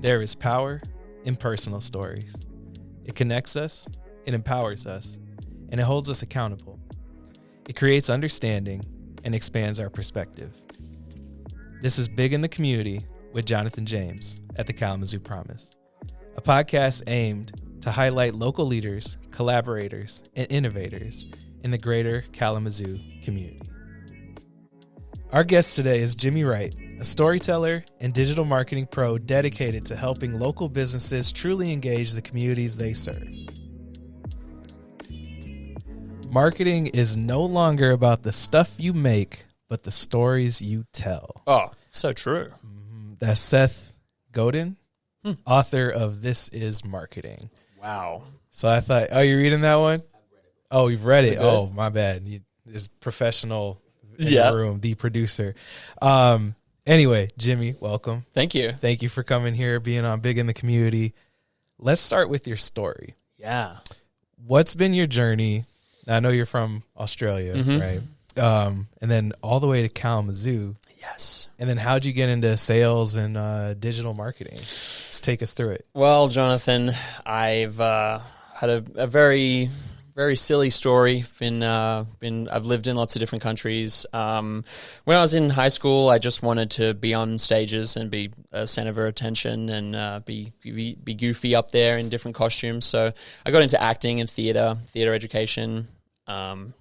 There is power in personal stories. It connects us, it empowers us, and it holds us accountable. It creates understanding and expands our perspective. This is Big in the Community with Jonathan James at the Kalamazoo Promise, a podcast aimed to highlight local leaders, collaborators, and innovators in the greater Kalamazoo community. Our guest today is Jimmy Wright, a storyteller and digital marketing pro dedicated to helping local businesses truly engage the communities they serve. Marketing is no longer about the stuff you make, but the stories you tell. Oh, so true. That's Seth Godin, author of This Is Marketing. Wow. So I thought, oh, you're reading that one? Oh, you've read it. Oh, my bad. Is professional in the room, the producer. Anyway, Jimmy, welcome. Thank you. Thank you for coming here, being on Big in the Community. Let's start with your story. Yeah. What's been your journey? I know you're from Australia, right? And then all the way to Kalamazoo. Yes. And then how'd you get into sales and digital marketing? Let's take us through it. Well, Jonathan, I've had a very, very silly story. I've lived in lots of different countries. When I was in high school, I just wanted to be on stages and be a center of attention and be goofy up there in different costumes. So I got into acting and theater education,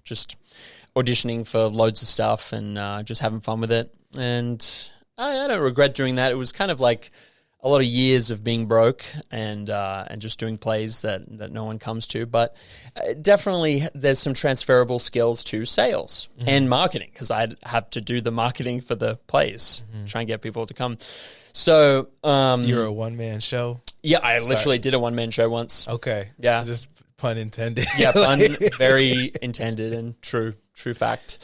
just auditioning for loads of stuff and just having fun with it. And I don't regret doing that. It was kind of like a lot of years of being broke and just doing plays that no one comes to. But definitely there's some transferable skills to sales and marketing, because I'd have to do the marketing for the plays, try and get people to come. So you're a one-man show? Yeah, I literally did a one-man show once. Okay. Yeah. Just pun intended. Yeah, pun very intended and true fact.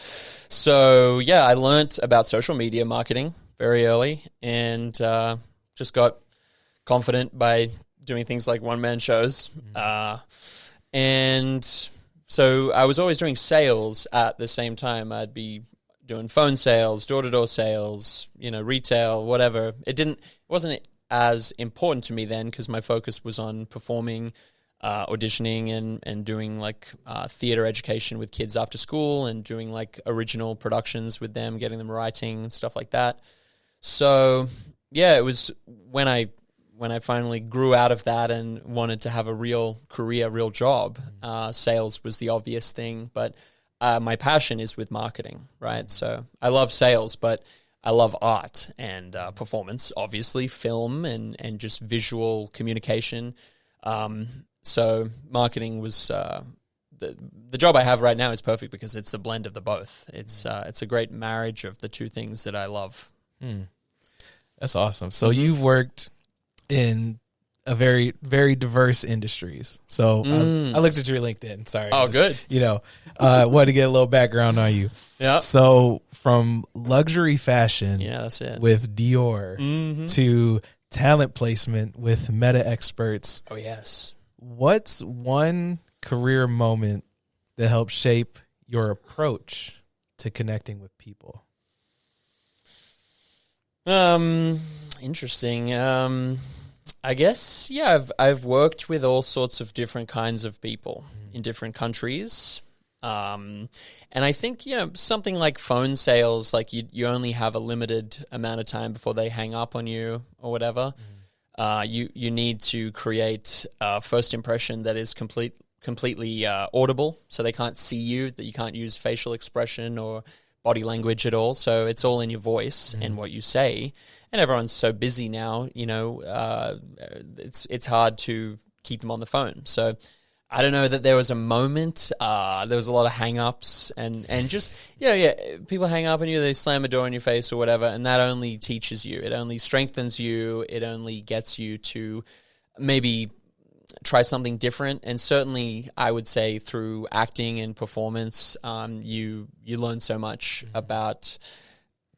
So yeah, I learned about social media marketing very early and just got confident by doing things like one-man shows. And so I was always doing sales at the same time. I'd be doing phone sales, door-to-door sales, retail, whatever. It wasn't as important to me then because my focus was on performing, auditioning and doing like theater education with kids after school and doing like original productions with them, getting them writing and stuff like that. So yeah, it was when I finally grew out of that and wanted to have a real career, real job. Sales was the obvious thing, but my passion is with marketing, right? So I love sales, but I love art and performance, obviously, film and just visual communication. So marketing was the job I have right now is perfect because it's a blend of the both. It's a great marriage of the two things that I love. That's awesome. So you've worked in a very, very diverse industries. So I looked at your LinkedIn. Sorry. Oh, good. Wanted to get a little background on you. Yeah. So from luxury fashion that's it. with Dior to talent placement with Meta Experts. Oh, yes. What's one career moment that helped shape your approach to connecting with people? Interesting. I guess, yeah, I've worked with all sorts of different kinds of people in different countries. And I think, something like phone sales, like you only have a limited amount of time before they hang up on you or whatever. You need to create a first impression that is completely audible, so they can't see you, that you can't use facial expression or body language at all. So it's all in your voice and what you say. And everyone's so busy now, it's hard to keep them on the phone. So I don't know that there was a moment. There was a lot of hang-ups and just, people hang up on you, they slam a door in your face or whatever, and that only teaches you. It only strengthens you. It only gets you to maybe try something different. And certainly I would say through acting and performance, you learn so much about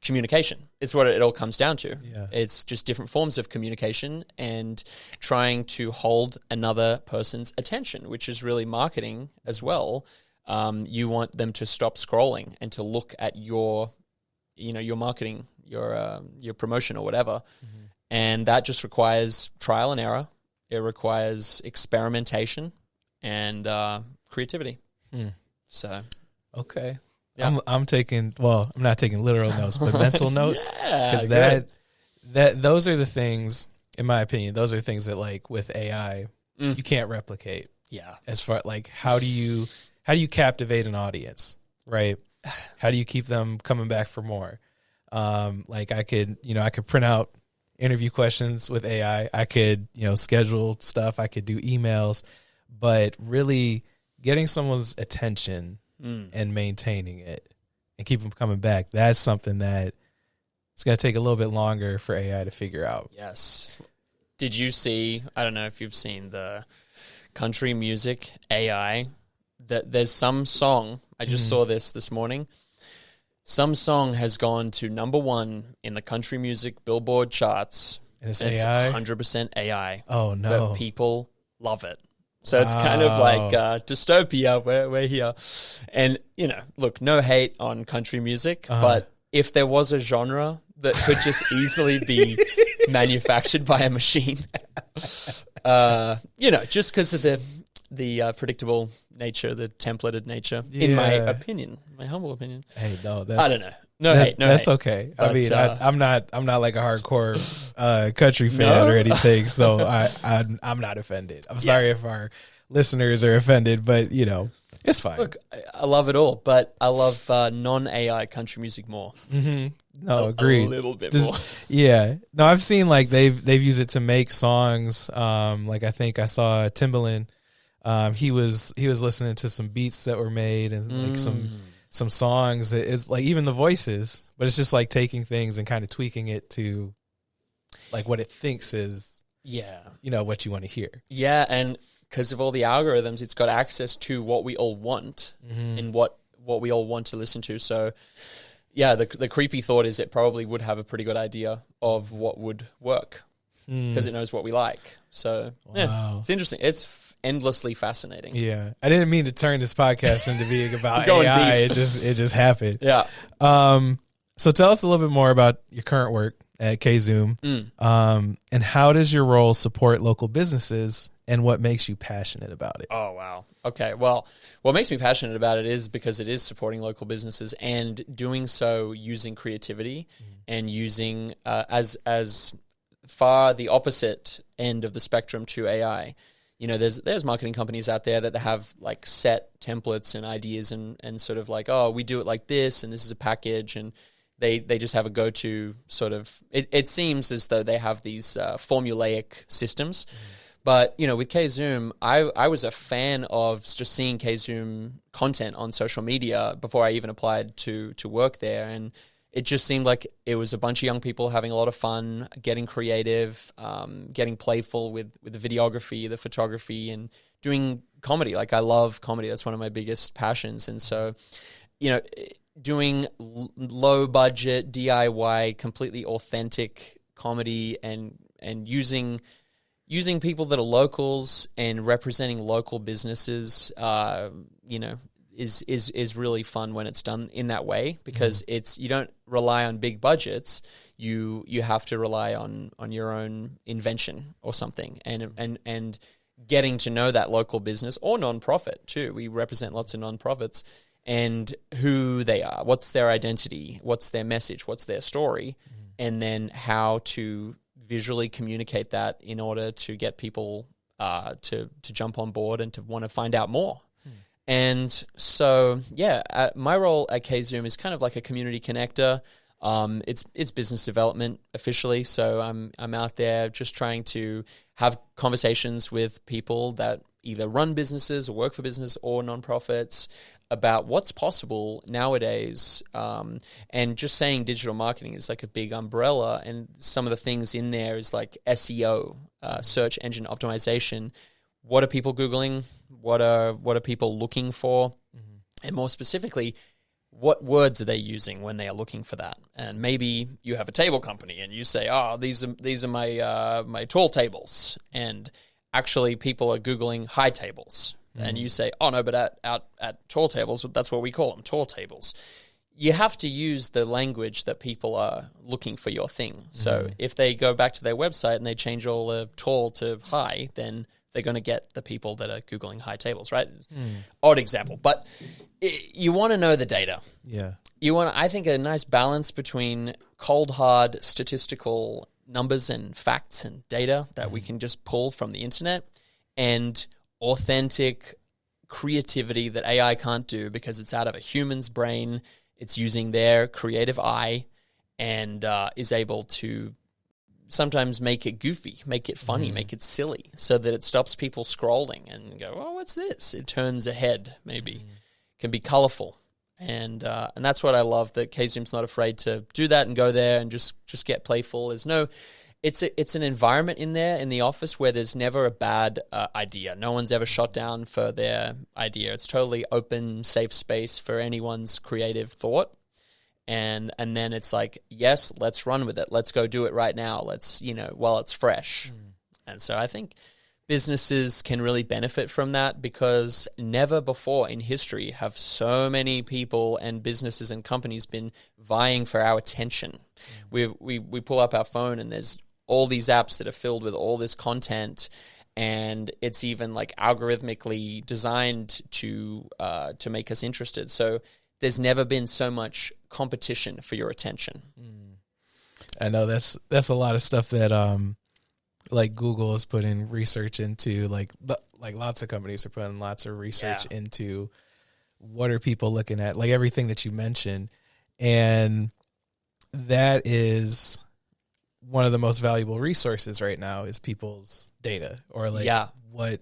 communication. It's what it all comes down to. Yeah. It's just different forms of communication and trying to hold another person's attention, which is really marketing as well. You want them to stop scrolling and to look at your marketing, your promotion or whatever. Mm-hmm. And that just requires trial and error. It requires experimentation and creativity. So, okay. Yeah. I'm taking, well, I'm not taking literal notes, but mental notes. Because good. those are the things, in my opinion, those are things that, like, with AI, you can't replicate. Yeah. As far, like, how do you captivate an audience, right? How do you keep them coming back for more? Like, I could print out interview questions with AI. I could, schedule stuff. I could do emails, but really getting someone's attention and maintaining it and keep them coming back, that's something that it's going to take a little bit longer for AI to figure out. Yes. Did you see, I don't know if you've seen the country music AI, that there's some song, I just saw this morning, some song has gone to number 1 in the country music Billboard charts. And it's AI? AI? 100% AI. Oh, no. But people love it. So it's kind of like dystopia. We're here. And, look, no hate on country music, but if there was a genre that could just easily be manufactured by a machine, just because of the predictable nature, the templated nature, in my opinion, my humble opinion. Hey, no, I don't know. No hate. That's okay. But, I mean, I'm not like a hardcore country fan or anything, so I'm not offended. I'm sorry if our listeners are offended, but it's fine. Look, I love it all, but I love non-AI country music more. No, agreed. A little bit Just, more. Yeah. No, I've seen, like, they've used it to make songs. Like, I think I saw Timbaland. He was listening to some beats that were made and like some songs. It's like even the voices, but it's just like taking things and kind of tweaking it to like what it thinks is what you want to hear. Yeah, and because of all the algorithms, it's got access to what we all want and what we all want to listen to. So yeah, the creepy thought is it probably would have a pretty good idea of what would work because it knows what we like. So yeah, it's interesting. It's endlessly fascinating. Yeah, I didn't mean to turn this podcast into being about Going AI. deep. It just happened. Yeah. So tell us a little bit more about your current work at Kzoom, and how does your role support local businesses, and what makes you passionate about it? Oh, wow. Okay. Well, what makes me passionate about it is because it is supporting local businesses and doing so using creativity and using as far the opposite end of the spectrum to AI. There's marketing companies out there that have like set templates and ideas and sort of like, oh, we do it like this and this is a package, and they just have a go-to sort of, it seems as though they have these formulaic systems. But, with Kzoom, I was a fan of just seeing Kzoom content on social media before I even applied to work there. And it just seemed like it was a bunch of young people having a lot of fun, getting creative, getting playful with the videography, the photography, and doing comedy. Like, I love comedy. That's one of my biggest passions. And so, doing low budget, DIY, completely authentic comedy and using people that are locals and representing local businesses, is really fun when it's done in that way, because you don't rely on big budgets. You have to rely on your own invention or something, and getting to know that local business or nonprofit too. We represent lots of nonprofits, and who they are, what's their identity, what's their message, what's their story, and then how to visually communicate that in order to get people to jump on board and to want to find out more. And so, my role at Kzoom is kind of like a community connector. It's business development officially, so I'm out there just trying to have conversations with people that either run businesses or work for business or nonprofits about what's possible nowadays. And just saying digital marketing is like a big umbrella, and some of the things in there is like SEO, search engine optimization. What are people Googling? What are people looking for? And more specifically, what words are they using when they are looking for that? And maybe you have a table company and you say, oh, these are my tall tables. And actually people are Googling high tables. And you say, oh no, but at tall tables, that's what we call them, tall tables. you have to use the language that people are looking for your thing. So if they go back to their website and they change all the tall to high, then they're going to get the people that are Googling high tables, right? Odd example. But you want to know the data. Yeah. You want, I think, a nice balance between cold, hard statistical numbers and facts and data that we can just pull from the internet, and authentic creativity that AI can't do because it's out of a human's brain. It's using their creative eye and is able to sometimes make it goofy, make it funny, make it silly, so that it stops people scrolling and go, oh, what's this? It turns ahead, maybe. Can be colorful. And that's what I love, that Kzoom's not afraid to do that and go there and just get playful. There's no... It's an environment in there, in the office, where there's never a bad idea. No one's ever shot down for their idea. It's totally open, safe space for anyone's creative thought. And then it's like, yes, let's run with it. Let's go do it right now. Let's, while it's fresh. And so I think businesses can really benefit from that, because never before in history have so many people and businesses and companies been vying for our attention. We pull up our phone and there's all these apps that are filled with all this content, and it's even like algorithmically designed to make us interested. So there's never been so much competition for your attention. I know that's a lot of stuff that like Google is putting research into, like lots of companies are putting lots of research into what are people looking at, like everything that you mentioned. And that is one of the most valuable resources right now, is people's data, or what,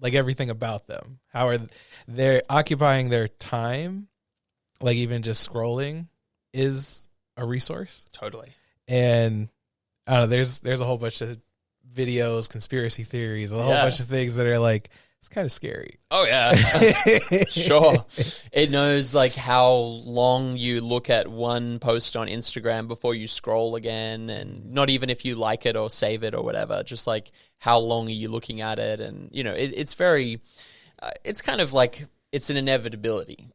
like everything about them. How are they occupying their time? Like even just scrolling is a resource. Totally. And I don't know, there's a whole bunch of videos, conspiracy theories, a whole bunch of things that are like, it's kind of scary. Oh, yeah. Sure. It knows like how long you look at one post on Instagram before you scroll again, and not even if you like it or save it or whatever, just like how long are you looking at it. And, it's very, it's kind of like, it's an inevitability.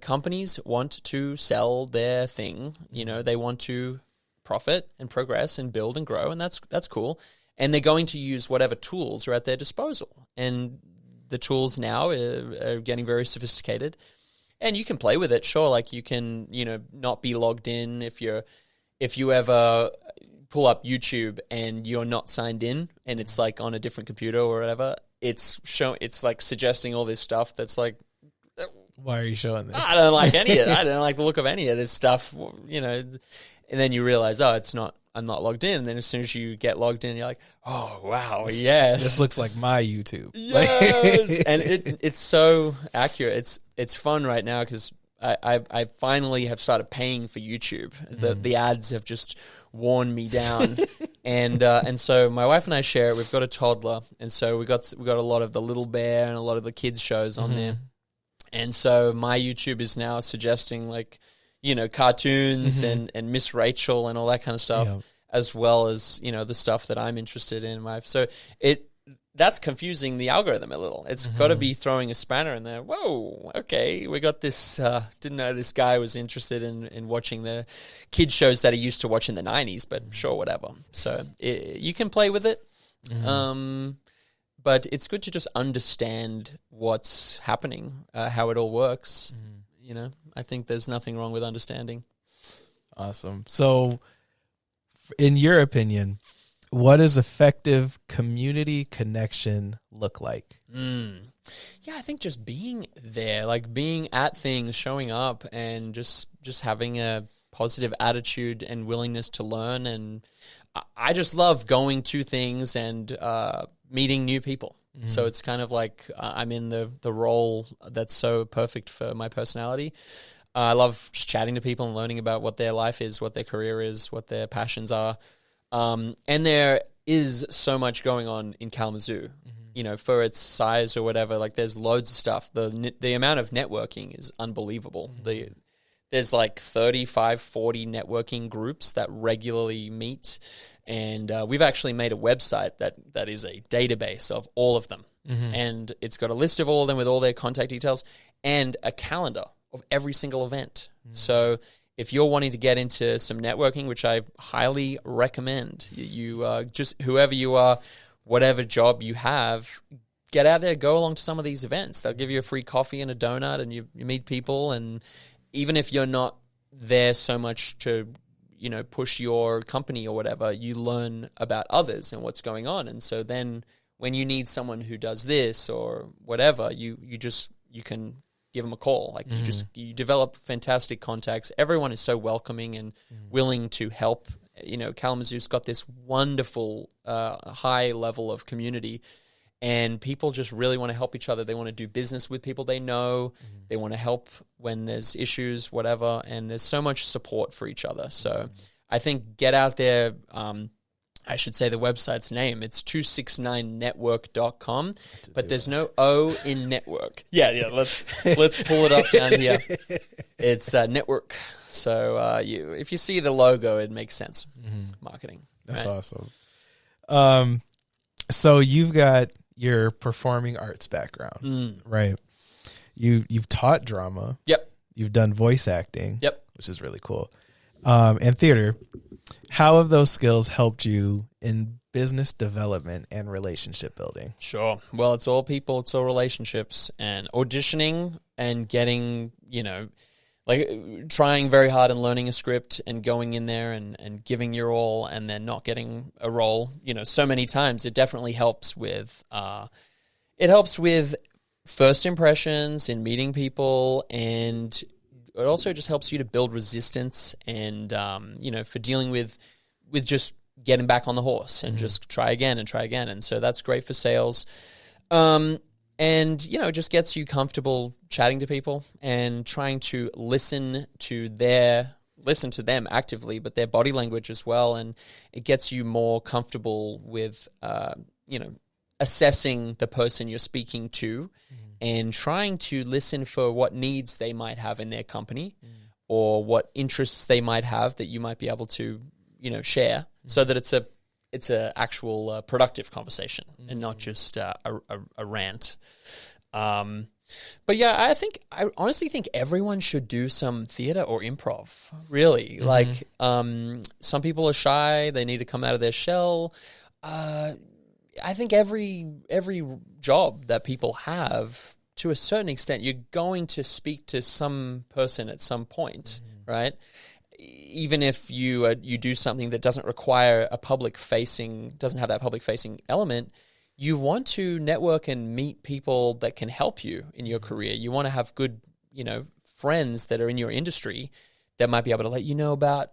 Companies want to sell their thing. They want to profit and progress and build and grow, and that's cool. And they're going to use whatever tools are at their disposal. And the tools now are getting very sophisticated. And you can play with it, sure. Like you can, not be logged in if you ever pull up YouTube and you're not signed in, and it's like on a different computer or whatever. It's like suggesting all this stuff that's like, why are you showing this? I don't like any of it. I don't like the look of any of this stuff, And then you realize, I'm not logged in. And then as soon as you get logged in, you're like, oh, wow, yes. This looks like my YouTube. Yes. And it's so accurate. It's fun right now because I finally have started paying for YouTube. The ads have just worn me down. And so my wife and I share it. We've got a toddler. And so we got a lot of the Little Bear and a lot of the kids shows on there. And so my YouTube is now suggesting like, cartoons and Miss Rachel and all that kind of stuff, as well as, the stuff that I'm interested in. So that's confusing the algorithm a little. It's got to be throwing a spanner in there. Whoa, okay, we got this. Didn't know this guy was interested in watching the kids shows that he used to watch in the 90s, but sure, whatever. So you can play with it. But it's good to just understand what's happening, how it all works. I think there's nothing wrong with understanding. Awesome. So, in your opinion, what does effective community connection look like? Yeah, I think just being there, like being at things, showing up, and just having a positive attitude and willingness to learn. And I just love going to things and meeting new people. So it's kind of like I'm in the role that's so perfect for my personality. I love just chatting to people and learning about what their life is, what their career is, what their passions are. And there is so much going on in Kalamazoo, for its size or whatever. Like there's loads of stuff. The amount of networking is unbelievable. There's like 35, 40 networking groups that regularly meet. And we've actually made a website that is a database of all of them. And it's got a list of all of them with all their contact details and a calendar of every single event. So if you're wanting to get into some networking, which I highly recommend, you just whoever you are, whatever job you have, get out there, go along to some of these events. They'll give you a free coffee and a donut, and you meet people. And even if you're not there so much to, push your company or whatever, you learn about others and what's going on. And so then when you need someone who does this or whatever, you can give them a call. Like you develop fantastic contacts. Everyone is so welcoming and willing to help. Kalamazoo's got this wonderful high level of community, and people just really want to help each other. They want to do business with people they know. They want to help when there's issues, whatever. And there's so much support for each other. So I think get out there. I should say the website's name. It's 269network.com, but there's no O in network. Yeah. Let's pull it up down here. It's network. So if you see the logo, it makes sense. Marketing. That's awesome. So you've got your performing arts background, right? You've taught drama. Yep. You've done voice acting. Yep. Which is really cool. And theater. How have those skills helped you in business development and relationship building? Sure. Well, it's all people, it's all relationships, and auditioning and getting, trying very hard and learning a script and going in there and giving your all and then not getting a role, so many times. It definitely helps with first impressions in meeting people, and it also just helps you to build resistance and, for dealing with just getting back on the horse and just try again. And so that's great for sales. And, it just gets you comfortable chatting to people and trying to listen to them actively, but their body language as well. And it gets you more comfortable with, assessing the person you're speaking to and trying to listen for what needs they might have in their company or what interests they might have that you might be able to, share so that it's a actual productive conversation and not just a rant. But yeah, I honestly think everyone should do some theater or improv, really. Like, some people are shy. They need to come out of their shell. I think every job that people have, to a certain extent, you're going to speak to some person at some point, right? Even if you do something that doesn't require doesn't have that public facing element, you want to network and meet people that can help you in your career. You want to have good, friends that are in your industry that might be able to let you know about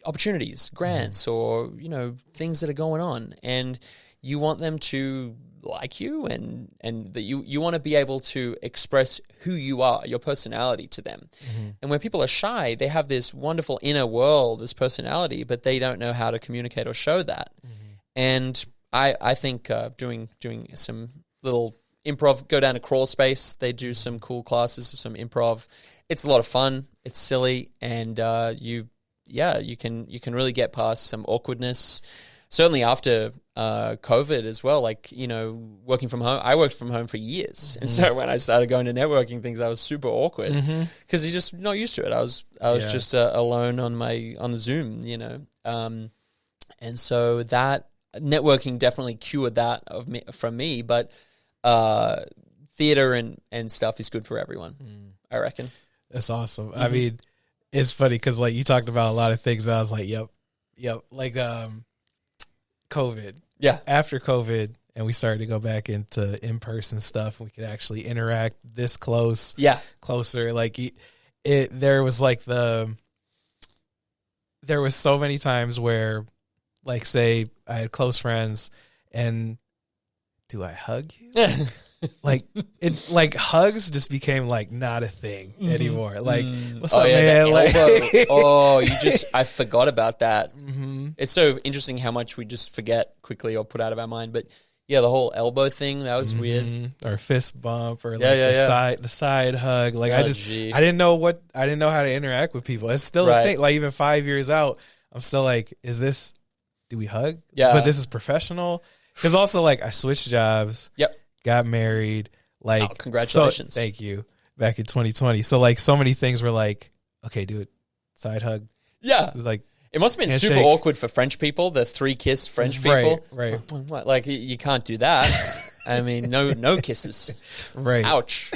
opportunities, grants, or, things that are going on. And you want them to like you and that you want to be able to express who you are, your personality to them. And when people are shy, they have this wonderful inner world as personality, but they don't know how to communicate or show that. And I think doing some little improv, go down to Crawl Space. They do some cool classes of some improv. It's a lot of fun. It's silly, and you can really get past some awkwardness. Certainly after COVID as well, working from home. I worked from home for years, and so when I started going to networking things, I was super awkward because you're just not used to it. I was just alone on the Zoom, and so that networking definitely cured that from me. But theater and stuff is good for everyone, I reckon. That's awesome. I mean, it's funny because you talked about a lot of things. I was like, yep, like COVID. Yeah. After COVID, and we started to go back into in-person stuff, we could actually interact this close. Yeah. Closer. There was so many times where, say I had close friends and do I hug you? Hugs just became not a thing anymore. What's up, man? I forgot about that. It's so interesting how much we just forget quickly or put out of our mind. But yeah, the whole elbow thing, that was weird. Or fist bump, or the side hug. I didn't know how to interact with people. It's still a thing. Even 5 years out, I'm still do we hug? Yeah. But this is professional. Because also I switched jobs. Yep. Got married. Congratulations. Thank you. Back in 2020. So so many things were okay, do it. Side hug. Yeah. It's like, It must have been handshake. super awkward for French people, the 3-kiss French people. Right. What? Like, you can't do that. I mean, no kisses. Right. Ouch.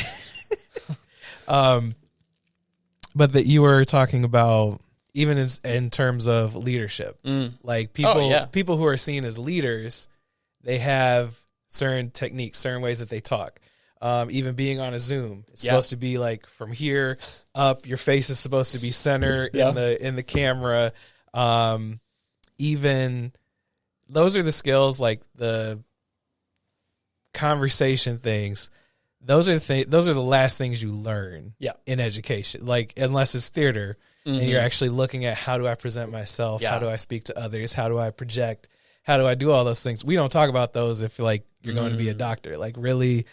But that you were talking about even in terms of leadership, like people who are seen as leaders, they have certain techniques, certain ways that they talk. Even being on a Zoom, it's supposed to be like from here up. Your face is supposed to be center in the camera. Even those are the skills, like the conversation things. Those are the last things you learn in education. Like, unless it's theater and you're actually looking at, how do I present myself? How do I speak to others? How do I project? How do I do all those things? We don't talk about those if like you're going to be a doctor. Like, really,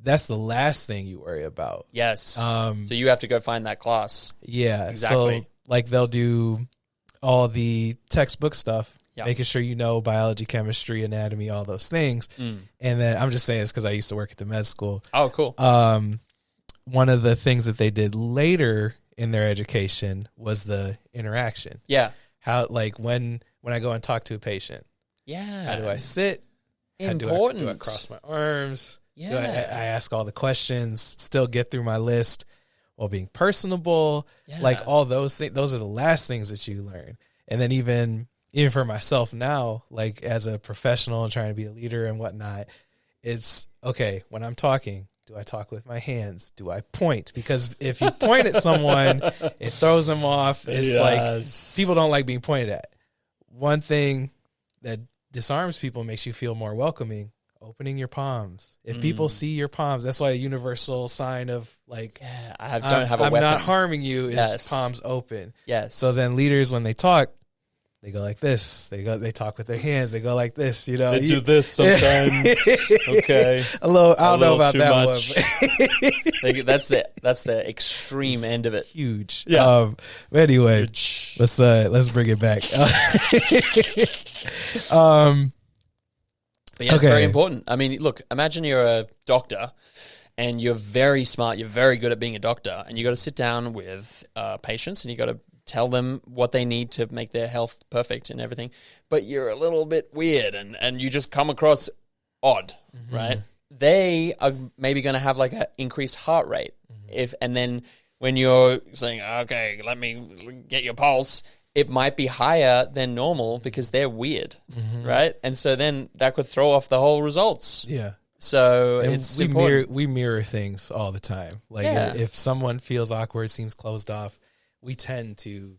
that's the last thing you worry about. Yes. So you have to go find that class. Yeah. Exactly. So like they'll do all the textbook stuff. Making sure you know biology, chemistry, anatomy, all those things. And then I'm just saying this because I used to work at the med school. Oh, cool. One of the things that they did later in their education was the interaction. Yeah. How, like, when I go and talk to a patient. Yeah. How do I sit? Important. Do I cross my arms? Yeah. I ask all the questions, still get through my list while being personable. Yeah. Like, all those things, those are the last things that you learn. And then even for myself now, like as a professional and trying to be a leader and whatnot, it's okay, when I'm talking, do I talk with my hands? Do I point? Because if you point at someone, it throws them off. It's like, people don't like being pointed at. One thing that disarms people, makes you feel more welcoming, opening your palms. If people see your palms, that's why a universal sign of like, don't have a I'm weapon. not harming you, is palms open. Yes. So then leaders, when they talk, they go like this. They talk with their hands. They go like this. You know, they do this sometimes. Okay, I don't know about that much. One. That's the extreme end of it. Huge. Yeah. But anyway, let's bring it back. But yeah, it's very important. I mean, look, imagine you're a doctor and you're very smart. You're very good at being a doctor, and you got to sit down with patients and you got to tell them what they need to make their health perfect and everything, but you're a little bit weird and you just come across odd, right? They are maybe going to have like an increased heart rate. And then when you're saying, okay, let me get your pulse, it might be higher than normal because they're weird, right? And so then that could throw off the whole results. Yeah. So and it's important. We mirror things all the time. Like if someone feels awkward, seems closed off, we tend to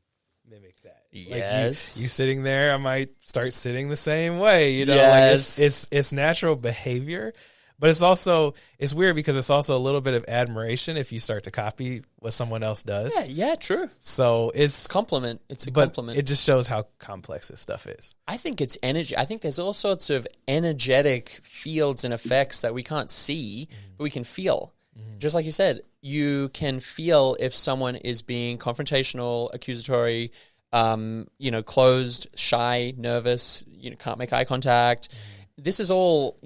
mimic that. Yes. Like you sitting there, I might start sitting the same way. You know, yes. Like it's natural behavior, but it's weird because it's also a little bit of admiration if you start to copy what someone else does. Yeah, true. So it's compliment. It's a compliment. It just shows how complex this stuff is. I think it's energy. I think there's all sorts of energetic fields and effects that we can't see, but we can feel. Just like you said, you can feel if someone is being confrontational, accusatory, closed, shy, nervous, can't make eye contact. This is all,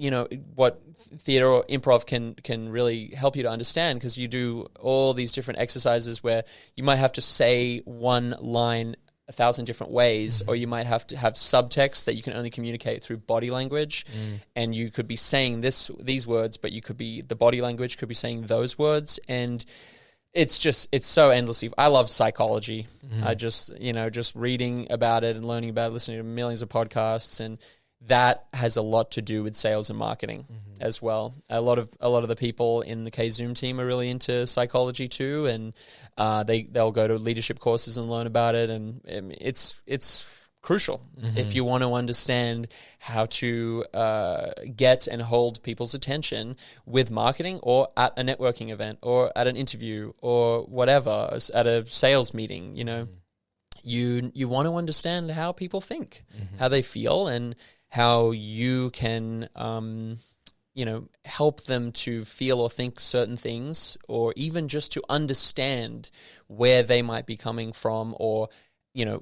what theater or improv can really help you to understand, because you do all these different exercises where you might have to say one line 1,000 different ways, or you might have to have subtext that you can only communicate through body language, and you could be saying these words, but the body language could be saying those words, and it's so endlessly. I love psychology. I just reading about it and learning about it, listening to millions of podcasts, and that has a lot to do with sales and marketing as well. A lot of the people in the Kzoom team are really into psychology too, and they'll go to leadership courses and learn about it, and it's crucial if you want to understand how to get and hold people's attention with marketing, or at a networking event, or at an interview, or whatever, at a sales meeting. You want to understand how people think, how they feel, and how you can, help them to feel or think certain things, or even just to understand where they might be coming from, or,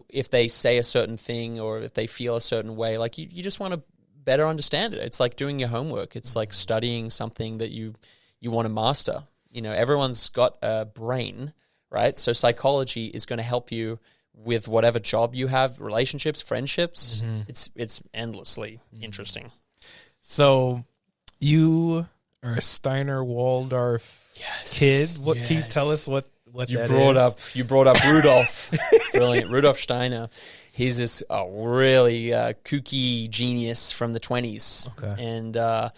if they say a certain thing, or if they feel a certain way. Like you just want to better understand it. It's like doing your homework. It's like studying something that you want to master. Everyone's got a brain, right? So psychology is going to help you with whatever job you have, relationships, friendships. It's endlessly interesting. So you are a Steiner Waldorf kid. What can you tell us what you that brought is? up? You brought up Rudolf. Brilliant, Rudolf Steiner. He's this really kooky genius from the 20s. Okay. And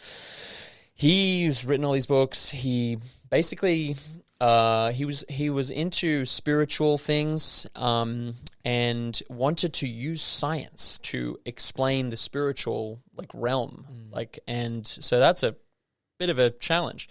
he's written all these books. He basically he was into spiritual things and wanted to use science to explain the spiritual realm. And so that's a bit of a challenge.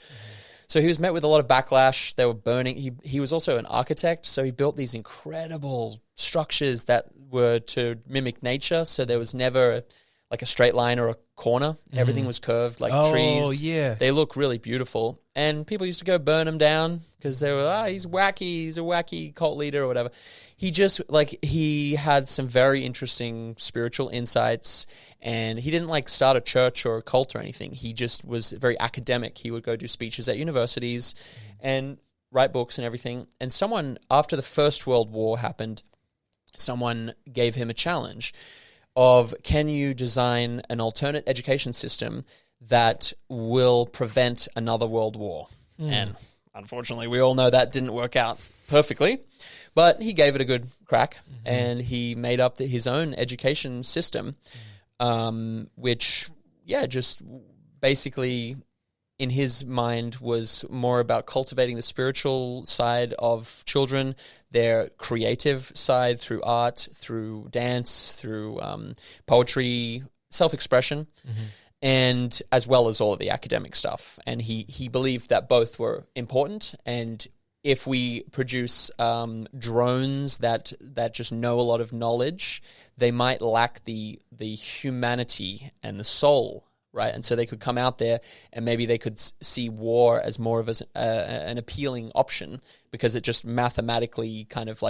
So he was met with a lot of backlash. They were burning. He was also an architect, so he built these incredible structures that were to mimic nature. So there was never a straight line or a corner. Everything was curved, like trees. Oh, yeah. They look really beautiful. And people used to go burn them down because they were, he's wacky. He's a wacky cult leader or whatever. He just, he had some very interesting spiritual insights, and he didn't, start a church or a cult or anything. He just was very academic. He would go do speeches at universities and write books and everything. And someone, after the First World War happened, someone gave him a challenge of, can you design an alternate education system that will prevent another world war? And unfortunately, we all know that didn't work out perfectly, but he gave it a good crack, and he made up his own education system, which, just basically in his mind was more about cultivating the spiritual side of children, their creative side through art, through dance, through poetry, self-expression, and as well as all of the academic stuff. And he believed that both were important, and if we produce drones that just know a lot of knowledge, they might lack the humanity and the soul, right? And so they could come out there and maybe they could see war as more of an appealing option, because it just mathematically kind of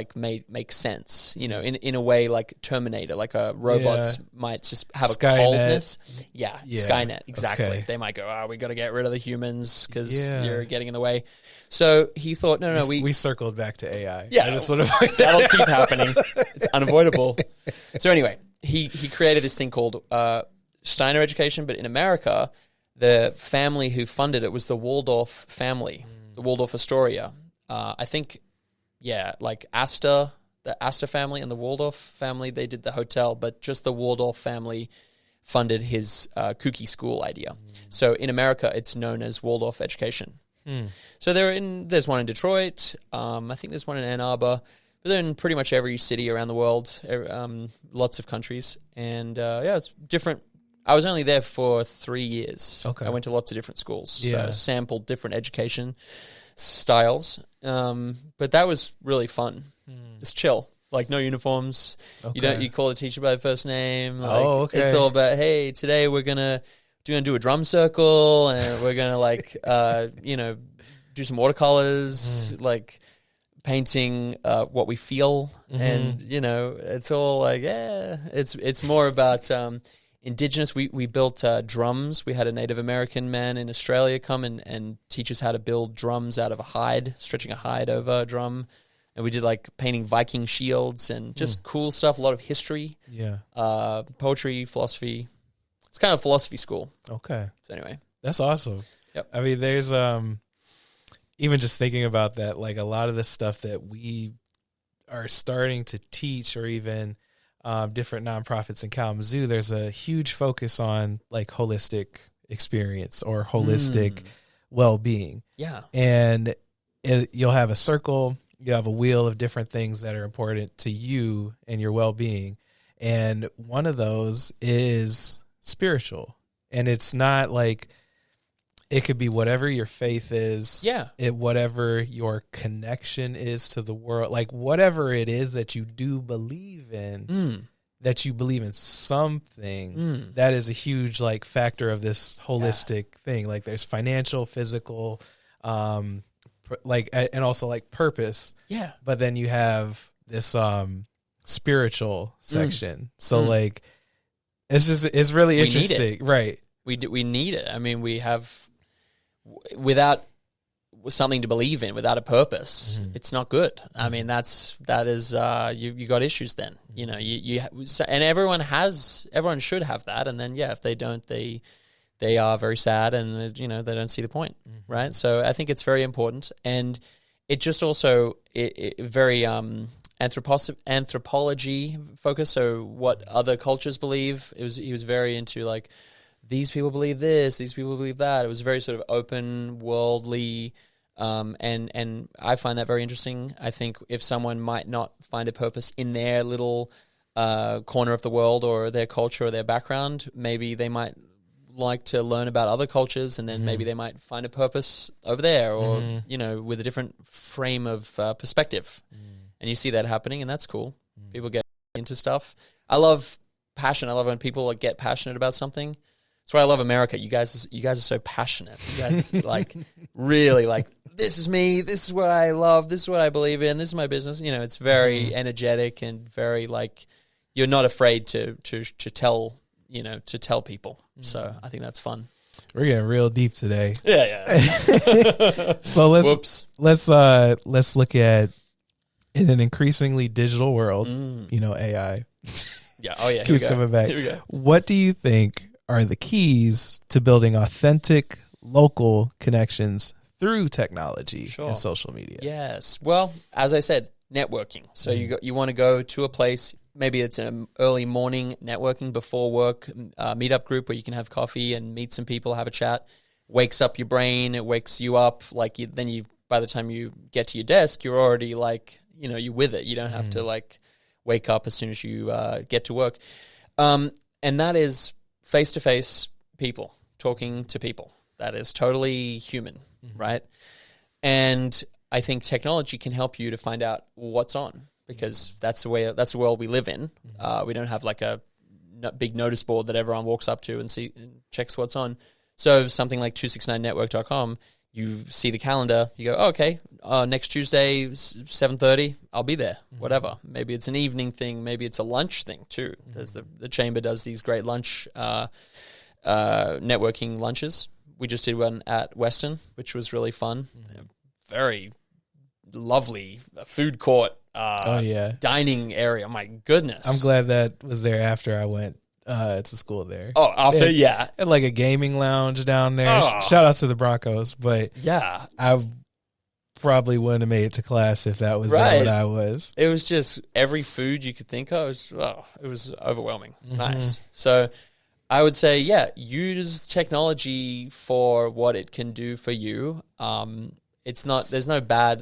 makes sense, in a way like Terminator, robots might just have Skynet. a coldness. Yeah, Skynet, exactly. Okay. They might go, we got to get rid of the humans because you're getting in the way. So he thought, no, we circled back to AI. Yeah, I just want to that'll keep happening. It's unavoidable. So anyway, he created this thing called Steiner education, but in America, the family who funded it was the Waldorf family, the Waldorf Astoria. I think, Astor, the Astor family and the Waldorf family, they did the hotel, but just the Waldorf family funded his kooky school idea. So in America, it's known as Waldorf education. So there's one in Detroit. I think there's one in Ann Arbor. But they're in pretty much every city around the world, lots of countries. And it's different. I was only there for 3 years. Okay. I went to lots of different schools. So sampled different education styles. But that was really fun. It's chill. No uniforms. Okay. You call the teacher by first name. Okay. It's all about, hey, today we're gonna do a drum circle, and we're gonna do some watercolors, painting what we feel, and it's all it's more about indigenous. We built drums. We had a Native American man in Australia come and teach us how to build drums out of a hide, stretching a hide over a drum. And we did painting Viking shields and just cool stuff, a lot of history, poetry, philosophy. It's kind of philosophy school. Okay. So anyway. That's awesome. Yep. I mean, there's even just thinking about that, a lot of the stuff that we are starting to teach, or even different nonprofits in Kalamazoo, there's a huge focus on holistic experience or holistic well-being. Yeah. And you'll have a circle, you have a wheel of different things that are important to you and your well-being. And one of those is spiritual. And it's not it could be whatever your faith is. Yeah. Whatever your connection is to the world, whatever it is that you do believe in, that you believe in something, that is a huge factor of this holistic thing. There's financial, physical, and also purpose. Yeah. But then you have this spiritual section. So it's really interesting. Right. We need it. I mean, we have, without something to believe in without a purpose, it's not good. I mean, that is you got issues then. You know, and everyone should have that. And then if they don't, they are very sad, and you know, they don't see the point, right? So I think it's very important, and it just also very anthropology focused. So what other cultures believe. He was very into like, these people believe this, these people believe that. It was very sort of open, worldly, and I find that very interesting. I think if someone might not find a purpose in their little corner of the world or their culture or their background, maybe they might like to learn about other cultures, and then maybe they might find a purpose over there, or you know, with a different frame of perspective. And you see that happening, and that's cool. People get into stuff. I love passion. I love when people get passionate about something. That's why I love America. You guys are so passionate. You guys like really like, this is me. This is what I love. This is what I believe in. This is my business. You know, it's very energetic and very like, you're not afraid to tell, you know, to tell people. So I think that's fun. We're getting real deep today. Yeah. So let's look at, in an increasingly digital world, you know, AI. Yeah. Oh yeah. Keeps coming back. Here we go. What do you think are the keys to building authentic local connections through technology and social media? Yes. Well, as I said, networking. So you want to go to a place. Maybe it's an early morning networking before work meetup group where you can have coffee and meet some people, have a chat. Wakes up your brain. It wakes you up. Like then by the time you get to your desk, you're already like, you know, you're with it. You don't have to like wake up as soon as you get to work. And that is face-to-face people, talking to people. That is totally human, right? And I think technology can help you to find out what's on, because that's the world we live in. We don't have like a big notice board that everyone walks up to and checks what's on. So something like 269network.com, you see the calendar, you go, oh, okay, next Tuesday, 7:30, I'll be there, whatever. Maybe it's an evening thing. Maybe it's a lunch thing too. There's the Chamber does these great lunch, networking lunches. We just did one at Weston, which was really fun. Very lovely food court, dining area. My goodness. I'm glad that was there after I went to school there. Oh, after, yeah. And like a gaming lounge down there. Oh. Shout out to the Broncos, but yeah, I probably wouldn't have made it to class if that was right. what I was. It was just every food you could think of. It was overwhelming. It's nice. So I would say, use technology for what it can do for you. There's no bad,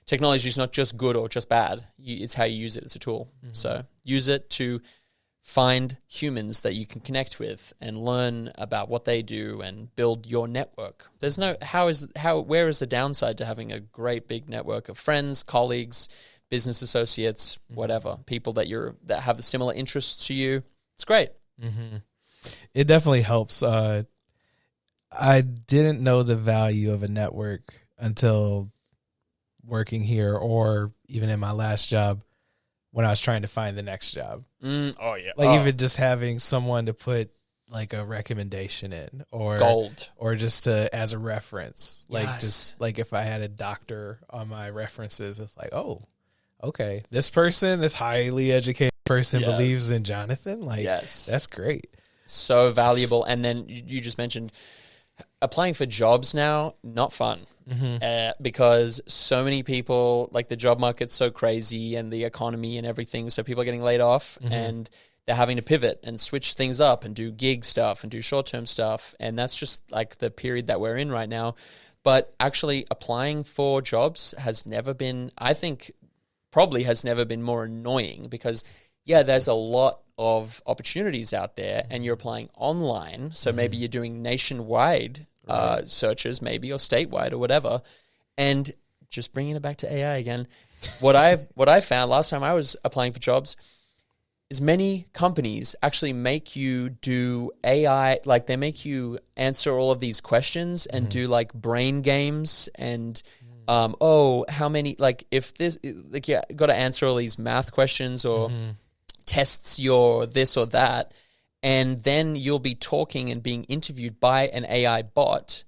technology is not just good or just bad. It's how you use it. It's a tool. So use it to find humans that you can connect with and learn about what they do and build your network. Where is the downside to having a great big network of friends, colleagues, business associates, whatever, people that have similar interests to you? It's great. It definitely helps. I didn't know the value of a network until working here, or even in my last job when I was trying to find the next job. Even just having someone to put like a recommendation in, or gold, or just as a reference. Yes. Just like if I had a doctor on my references, it's like, oh, okay, this highly educated person believes in Jonathan. Like, that's great. So valuable. And then you just mentioned applying for jobs now, not fun. Because so many people, like the job market's so crazy and the economy and everything, so people are getting laid off and they're having to pivot and switch things up and do gig stuff and do short-term stuff, and that's just like the period that we're in right now. But actually applying for jobs has never been more annoying, because there's a lot of opportunities out there and you're applying online, so maybe you're doing nationwide searches, maybe, or statewide or whatever. And just bringing it back to AI again, what I found last time I was applying for jobs is many companies actually make you do AI, like they make you answer all of these questions and do like brain games and how many, like if this, like got to answer all these math questions or tests your this or that. And then you'll be talking and being interviewed by an AI bot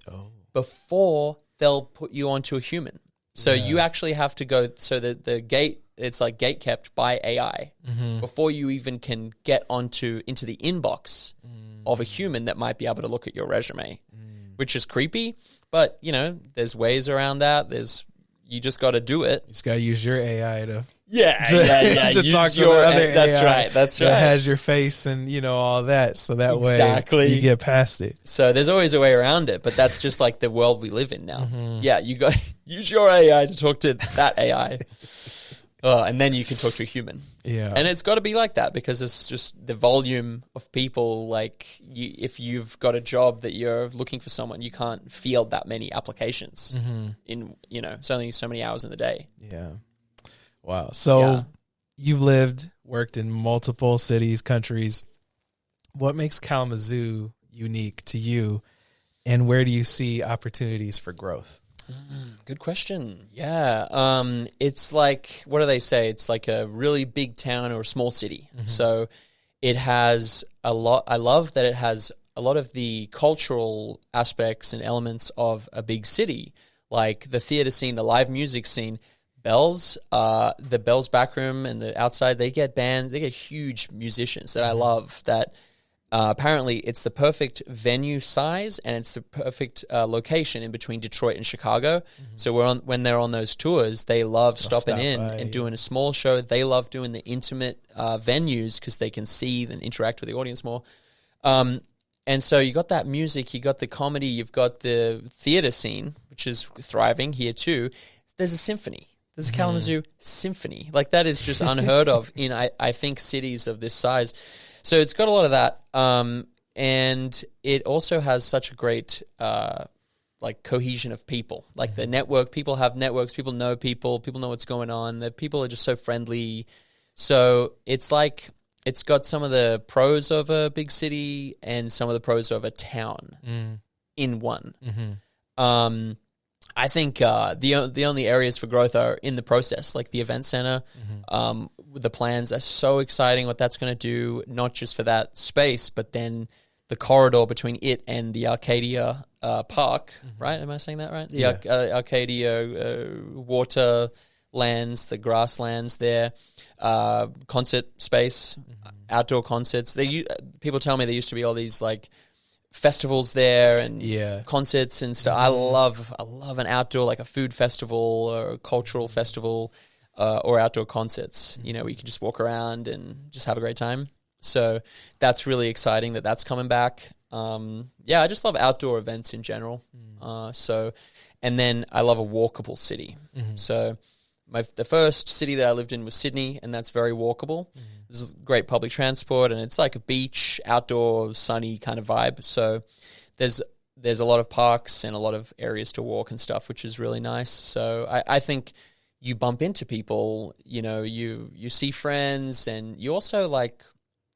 before they'll put you onto a human. So you actually have to go, so that the gate, it's like gate kept by AI before you even can get into the inbox of a human that might be able to look at your resume, which is creepy. But, you know, there's ways around that. You just got to do it. You just got to use your AI to to talk to the other AI That's right. that has your face and, you know, all that. So that way you get past it. So there's always a way around it, but that's just like the world we live in now. Yeah, you got to use your AI to talk to that AI. And then you can talk to a human. Yeah. And it's got to be like that, because it's just the volume of people. Like, if you've got a job that you're looking for someone, you can't field that many applications in, you know, it's only so many hours in the day. Yeah. Wow. So you've worked in multiple cities, countries. What makes Kalamazoo unique to you, and where do you see opportunities for growth? Good question. Yeah. It's like, what do they say? It's like a really big town or a small city. So it has a lot. I love that it has a lot of the cultural aspects and elements of a big city, like the theater scene, the live music scene. The Bells backroom and the outside, they get bands, they get huge musicians that I love. That apparently it's the perfect venue size, and it's the perfect location in between Detroit and Chicago. So when they're on those tours, they love stopping in and doing a small show. They love doing the intimate venues because they can see and interact with the audience more. And so you got that music, you got the comedy, you've got the theater scene, which is thriving here too. There's a symphony. There's a Kalamazoo symphony. Like, that is just unheard of in, I think, cities of this size. So it's got a lot of that. And it also has such a great, like, cohesion of people. Like, the network, people have networks, people know what's going on. The people are just so friendly. So it's like, it's got some of the pros of a big city and some of the pros of a town in one. I think the only areas for growth are in the process, like the event center. The plans are so exciting, what that's going to do, not just for that space, but then the corridor between it and the Arcadia Park, right? Am I saying that right? The Arcadia water lands, the grasslands there, concert space, outdoor concerts. People tell me there used to be all these, like, festivals there and concerts and stuff. I love an outdoor, like a food festival or a cultural festival, or outdoor concerts, you know, where you can just walk around and just have a great time. So that's really exciting that that's coming back. I just love outdoor events in general. And then I love a walkable city. So the first city that I lived in was Sydney, and that's very walkable. There's great public transport, and it's like a beach, outdoor, sunny kind of vibe. So there's a lot of parks and a lot of areas to walk and stuff, which is really nice. So I think you bump into people, you know, you see friends, and you also, like,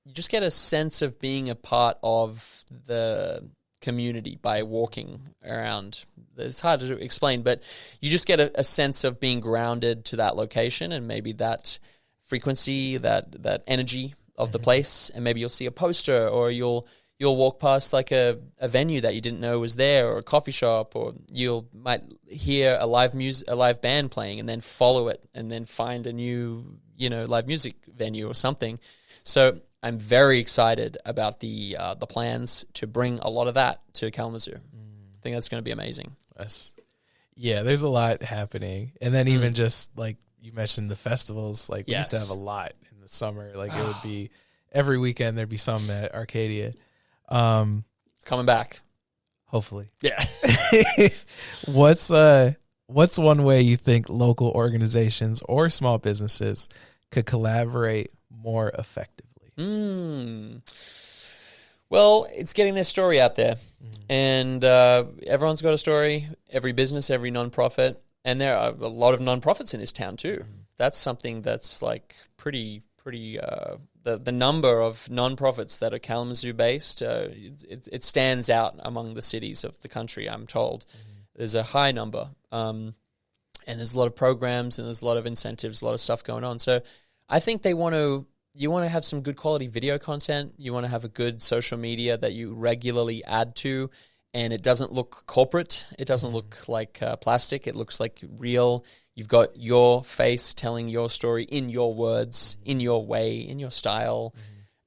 you just get a sense of being a part of the community by walking around. It's hard to explain, but you just get a sense of being grounded to that location, and maybe that frequency, that energy of the place. And maybe you'll see a poster, or you'll walk past, like, a venue that you didn't know was there, or a coffee shop, or might hear a live band playing, and then follow it, and then find a new, you know, live music venue or something. So I'm very excited about the plans to bring a lot of that to Kalamazoo. I think that's going to be amazing. There's a lot happening. And then even just, like, you mentioned the festivals, like, we used to have a lot in the summer. Like, it would be every weekend there'd be some at Arcadia. It's coming back. Hopefully. Yeah. What's one way you think local organizations or small businesses could collaborate more effectively? Well, it's getting their story out there. And everyone's got a story, every business, every nonprofit. And there are a lot of nonprofits in this town too. That's something that's, like, pretty. The number of nonprofits that are Kalamazoo based, it stands out among the cities of the country. I'm told there's a high number, and there's a lot of programs, and there's a lot of incentives, a lot of stuff going on. So I think you want to have some good quality video content. You want to have a good social media that you regularly add to. and it doesn't look corporate. It doesn't look like plastic. It looks like real. You've got your face telling your story in your words, in your way, in your style.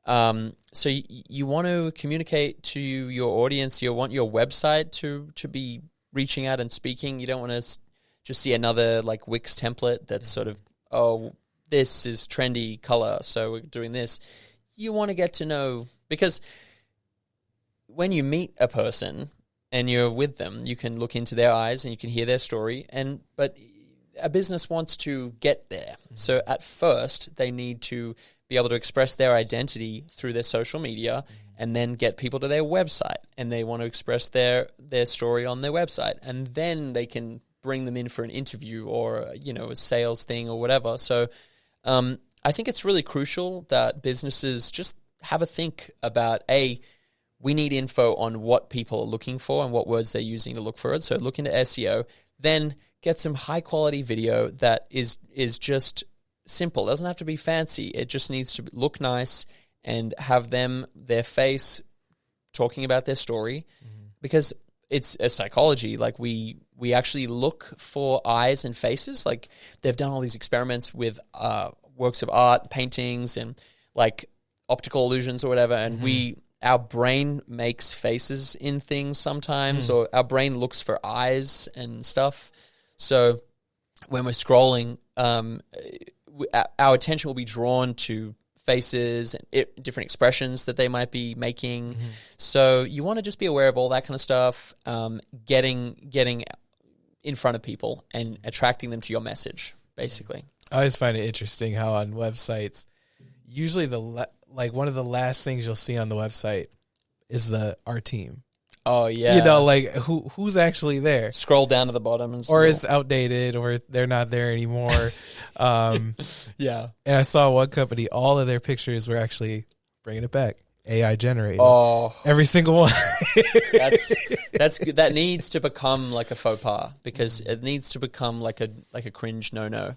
So you want to communicate to your audience. You want your website to be reaching out and speaking. You don't want to just see another like Wix template that's sort of, oh, this is trendy color, so we're doing this. You want to get to know, because when you meet a person and you're with them, you can look into their eyes and you can hear their story. But a business wants to get there. So at first, they need to be able to express their identity through their social media and then get people to their website. And they want to express their story on their website. And then they can bring them in for an interview or, a sales thing or whatever. So I think it's really crucial that businesses just have a think about, we need info on what people are looking for and what words they're using to look for it. So look into SEO, then get some high quality video that is just simple. It doesn't have to be fancy. It just needs to look nice and have their face talking about their story, because it's a psychology. Like we actually look for eyes and faces. Like they've done all these experiments with works of art, paintings, and like optical illusions or whatever. And our brain makes faces in things sometimes, or our brain looks for eyes and stuff. So when we're scrolling, our attention will be drawn to faces and different expressions that they might be making. So you want to just be aware of all that kind of stuff, getting in front of people and attracting them to your message, basically. I always find it interesting how on websites, usually one of the last things you'll see on the website is our team. Oh yeah, like who's actually there? Scroll down to the bottom, and or it's outdated, or they're not there anymore. Yeah. And I saw one company, all of their pictures were actually bringing it back, AI generated. Oh, every single one. that needs to become like a faux pas, because it needs to become like a cringe no,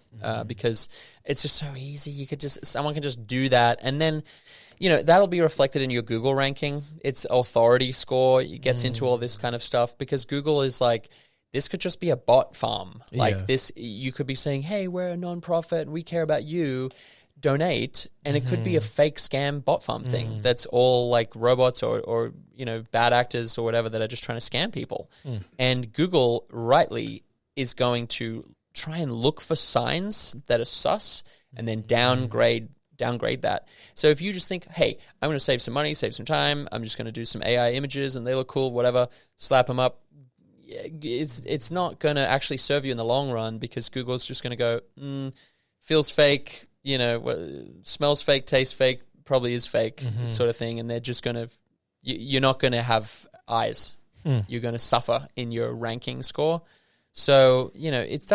because it's just so easy. Someone can just do that, and then that'll be reflected in your Google ranking. Its authority score, it gets into all this kind of stuff, because Google is like, this could just be a bot farm. Like this, you could be saying, hey, we're a nonprofit and we care about you, donate. And it could be a fake scam bot farm thing that's all like robots or bad actors or whatever that are just trying to scam people. And Google rightly is going to try and look for signs that are sus and then downgrade that. So if you just think, hey, I'm going to save some money, save some time, I'm just going to do some AI images and they look cool, whatever, slap them up, it's not going to actually serve you in the long run, because Google's just going to go, feels fake, smells fake, tastes fake, probably is fake, sort of thing. And they're just going to, you're not going to have eyes. You're going to suffer in your ranking score. So, it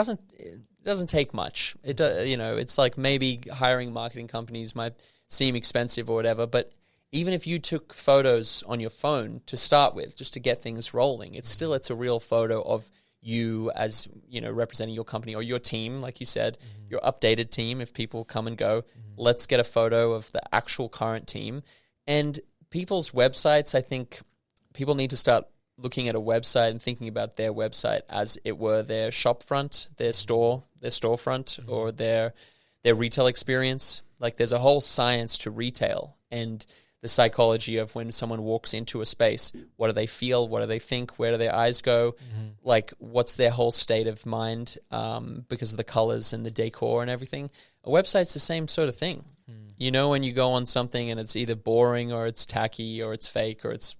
doesn't take much. It's like maybe hiring marketing companies might seem expensive or whatever, but even if you took photos on your phone to start with, just to get things rolling, it's a real photo of you as, representing your company or your team, like you said, your updated team. If people come and go, let's get a photo of the actual current team. And people's websites, I think people need to start looking at a website and thinking about their website as it were their shop front, their storefront, or their retail experience. Like there's a whole science to retail and the psychology of when someone walks into a space, what do they feel? What do they think? Where do their eyes go? Like what's their whole state of mind because of the colors and the decor and everything? A website's the same sort of thing. When you go on something and it's either boring or it's tacky or it's fake or it's,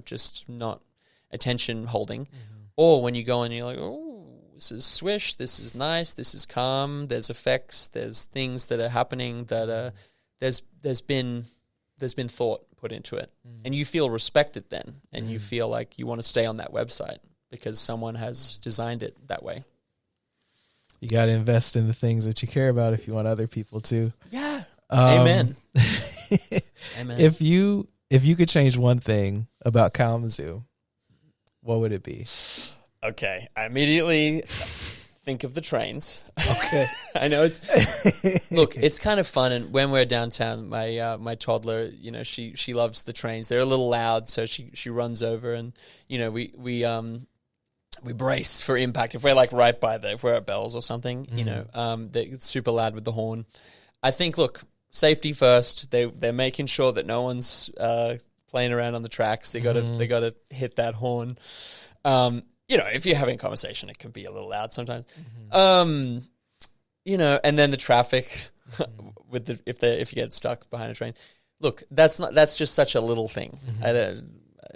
just not attention holding, or when you go and you're like, oh, this is swish, this is nice, this is calm, there's effects, there's things that are happening that there's been thought put into it, and you feel respected then, and you feel like you want to stay on that website because someone has designed it that way. You got to invest in the things that you care about if you want other people to. Yeah. Amen. Amen. If you could change one thing about Kzoom, what would it be? Okay, I immediately think of the trains. Okay. I know look, it's kind of fun. And when we're downtown, my toddler, you know, she loves the trains. They're a little loud, so she runs over, and you know, we brace for impact if we're like right by if we're at Bell's or something. You know, they're super loud with the horn. I think, look, safety first. They're making sure that no one's playing around on the tracks. They gotta hit that horn. You know, if you're having a conversation, it can be a little loud sometimes. You know, and then the traffic with if you get stuck behind a train. Look, that's just such a little thing. I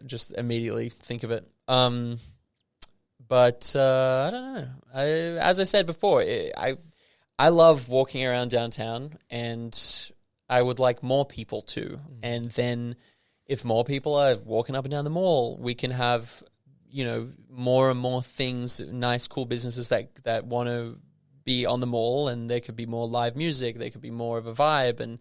just immediately think of it. But I don't know. As I said before, I love walking around downtown, and I would like more people to. And then if more people are walking up and down the mall, we can have, you know, more and more things, nice, cool businesses that want to be on the mall, and there could be more live music. There could be more of a vibe, and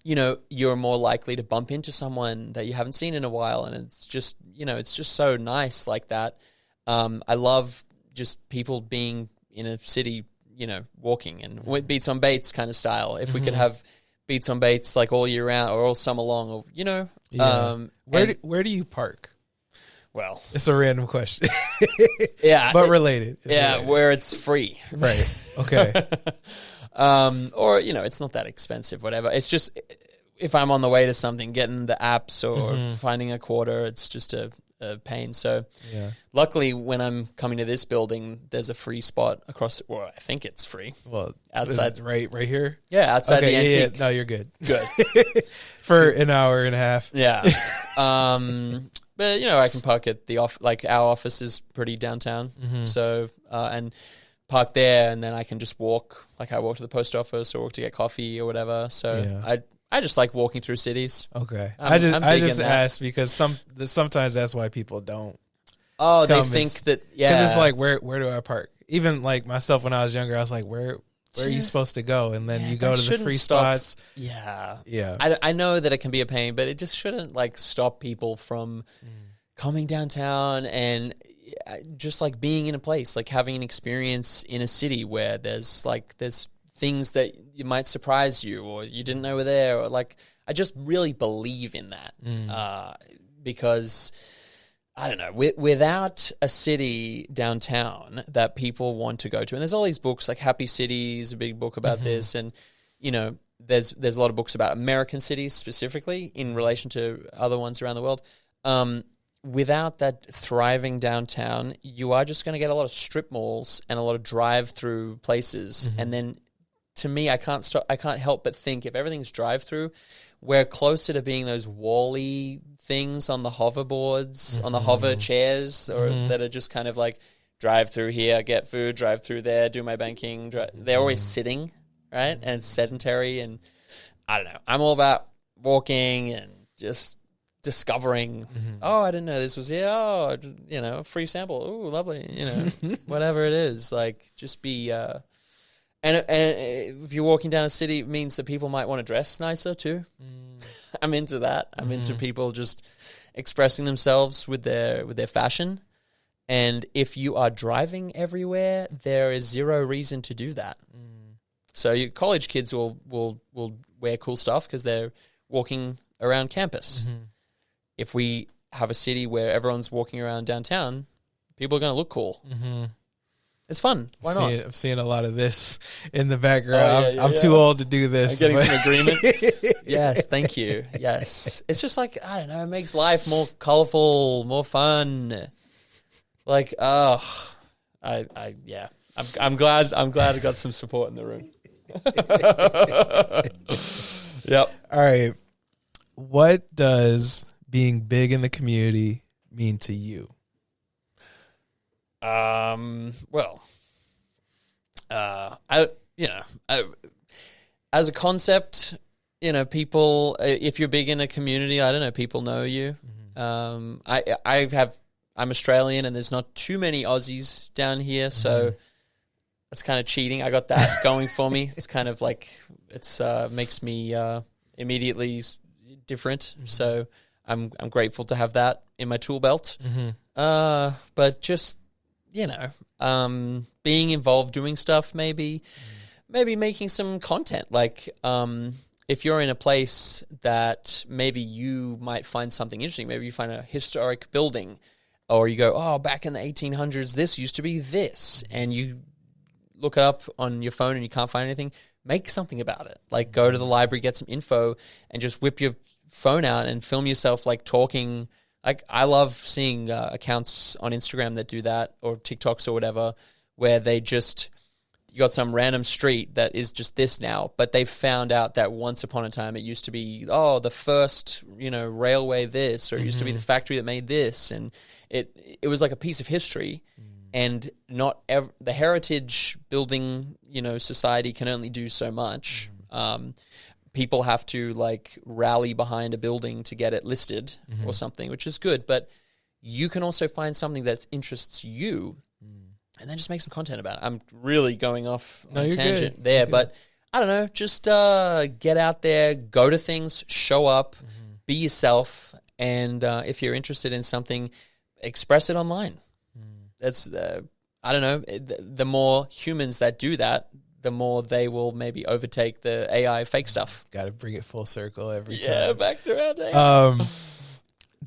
you know, you're more likely to bump into someone that you haven't seen in a while, and it's just, you know, it's just so nice like that. I love just people being in a city, you know, walking, and with Beats on Baits kind of style. If we could have Beats on Baits like all year round or all summer long, or you know, where do you park? Well, it's a random question. Yeah, but related. Related. Where it's free, right? Okay. Or you know, it's not that expensive. Whatever. It's just if I'm on the way to something, getting the apps or finding a quarter, it's just a pain. So luckily when I'm coming to this building, there's a free spot across, well, I think it's free. Well, outside, right here. Yeah, outside the antique. Yeah. No, you're good. Good. For an hour and a half. Yeah. But you know, I can park at the like our office is pretty downtown. So and park there, and then I can just walk. Like I walk to the post office or walk to get coffee or whatever. So I just like walking through cities. Okay. I just asked because sometimes that's why people don't. Oh, they think that, because it's like, where do I park? Even like myself when I was younger, I was like, where are you supposed to go? And then you go to the free spots. Yeah. Yeah. I know that it can be a pain, but it just shouldn't like stop people from coming downtown and just like being in a place, like having an experience in a city where there's things that you might surprise you or you didn't know were there, or like I just really believe in that because I don't know, without a city downtown that people want to go to, and there's all these books like Happy City is a big book about this, and you know there's a lot of books about American cities specifically in relation to other ones around the world. Without that thriving downtown, you are just going to get a lot of strip malls and a lot of drive-through places, and then to me, I can't help but think if everything's drive-through, we're closer to being those Wall-E things on the hoverboards, on the hover chairs, or that are just kind of like drive through here, get food, drive through there, do my banking. They're always sitting, right? And it's sedentary, and I don't know. I'm all about walking and just discovering. Oh, I didn't know this was here. Oh, you know, free sample. Oh, lovely. You know, whatever it is, like just be. And if you're walking down a city, it means that people might want to dress nicer too. I'm into that. I'm into people just expressing themselves with their fashion. And if you are driving everywhere, there is zero reason to do that. So your college kids will wear cool stuff because they're walking around campus. If we have a city where everyone's walking around downtown, people are going to look cool. It's fun. Why not? I'm seeing a lot of this in the background. I'm too old to do this. I'm getting some agreement. Yes, thank you. Yes. It's just like, I don't know, it makes life more colorful, more fun. Like, I'm glad I got some support in the room. Yep. All right. What does being big in the community mean to you? As a concept, you know, people, if you're big in a community, I don't know, people know you. I'm Australian and there's not too many Aussies down here, so it's kind of cheating. I got that going for me. It's kind of like, it's makes me immediately different. So I'm grateful to have that in my tool belt. But just, being involved, doing stuff, maybe making some content. Like, if you're in a place that maybe you might find something interesting, maybe you find a historic building, or you go, oh, back in the 1800s, this used to be this, and you look it up on your phone and you can't find anything, make something about it. Like, go to the library, get some info, and just whip your phone out and film yourself, like, talking. Like, I love seeing accounts on Instagram that do that, or TikToks or whatever, where they just, you got some random street that is just this now, but they found out that once upon a time it used to be, the first, railway this, or it used to be the factory that made this, and it was like a piece of history. And not the heritage building, society can only do so much. People have to, like, rally behind a building to get it listed or something, which is good. But you can also find something that interests you and then just make some content about it. I'm really going off on a tangent there, but I don't know. Just get out there, go to things, show up, be yourself, and if you're interested in something, express it online. That's I don't know. The more humans that do that, the more they will maybe overtake the AI fake stuff. Got to bring it full circle every time. Yeah, back to our AI.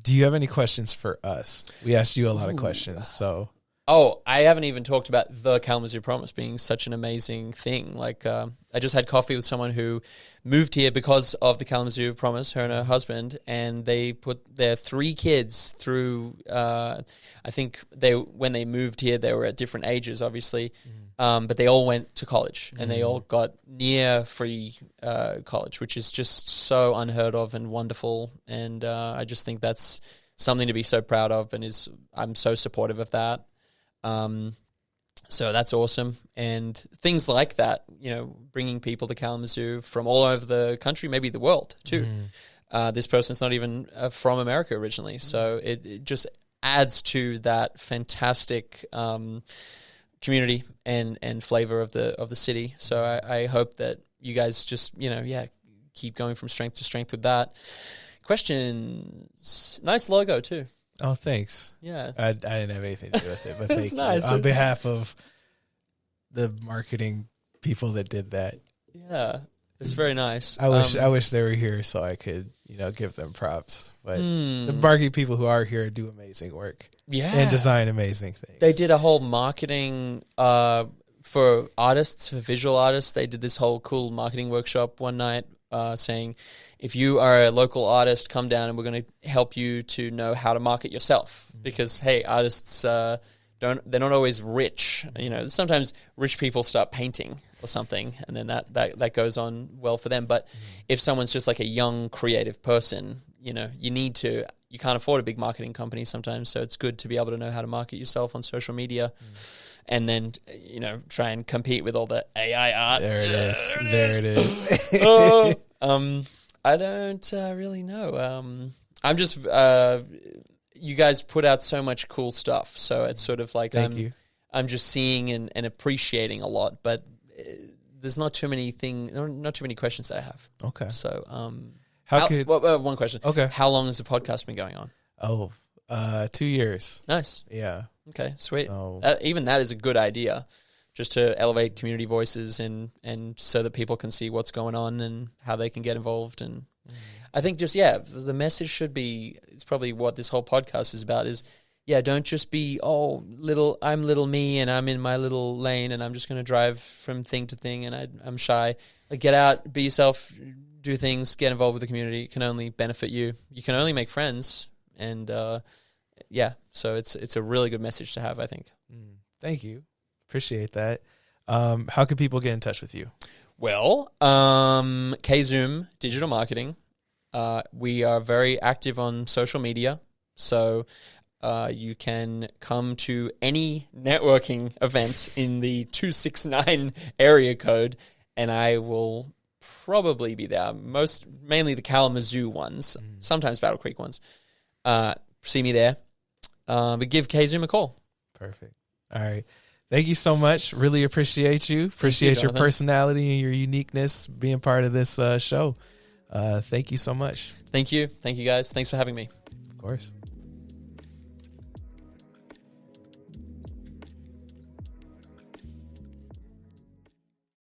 Do you have any questions for us? We asked you a lot of questions, so. Oh, I haven't even talked about the Kalamazoo Promise being such an amazing thing. Like, I just had coffee with someone who moved here because of the Kalamazoo Promise, her and her husband, and they put their 3 kids through, I think when they moved here, they were at different ages, obviously, but they all went to college, and they all got near free college, which is just so unheard of and wonderful, and I just think that's something to be so proud of, and I'm so supportive of that. So that's awesome. And things like that, bringing people to Kalamazoo from all over the country, maybe the world too. This person's not even from America originally. So it just adds to that fantastic community and flavor of the city. So I hope that you guys just, keep going from strength to strength with that. Questions. Nice logo too. Oh, thanks. Yeah. I didn't have anything to do with it, but thank you. Nice. On behalf of the marketing people that did that. Yeah. It's very nice. I wish they were here so I could, give them props. But the marketing people who are here do amazing work. Yeah. And design amazing things. They did a whole marketing for artists, for visual artists. They did this whole cool marketing workshop one night saying, if you are a local artist, come down and we're going to help you to know how to market yourself. Because, hey, artists, they're not always rich. Sometimes rich people start painting or something, and then that goes on well for them. But if someone's just like a young, creative person, you can't afford a big marketing company sometimes. So it's good to be able to know how to market yourself on social media. And then, try and compete with all the AI art. There it is. I don't really know. I'm just, you guys put out so much cool stuff. So it's sort of like, Thank you. I'm just seeing and appreciating a lot, but there's not too many questions that I have. Okay. So, one question. Okay. How long has the podcast been going on? Oh, 2 years. Nice. Yeah. Okay, sweet. So, Even that is a good idea, just to elevate community voices and so that people can see what's going on and how they can get involved. And I think the message should be, it's probably what this whole podcast is about, is, don't just be, I'm little me and I'm in my little lane and I'm just going to drive from thing to thing and I'm shy. Like, get out, be yourself, do things, get involved with the community. It can only benefit you. You can only make friends. And so it's a really good message to have, I think. Thank you. Appreciate that. How can people get in touch with you? Well, Kzoom Digital Marketing. We are very active on social media. So you can come to any networking event in the 269 area code, and I will probably be there. Mainly the Kalamazoo ones, sometimes Battle Creek ones. See me there. But give Kzoom a call. Perfect. All right. Thank you so much. Really appreciate you. Appreciate your personality and your uniqueness being part of this show. Thank you so much. Thank you. Thank you, guys. Thanks for having me. Of course.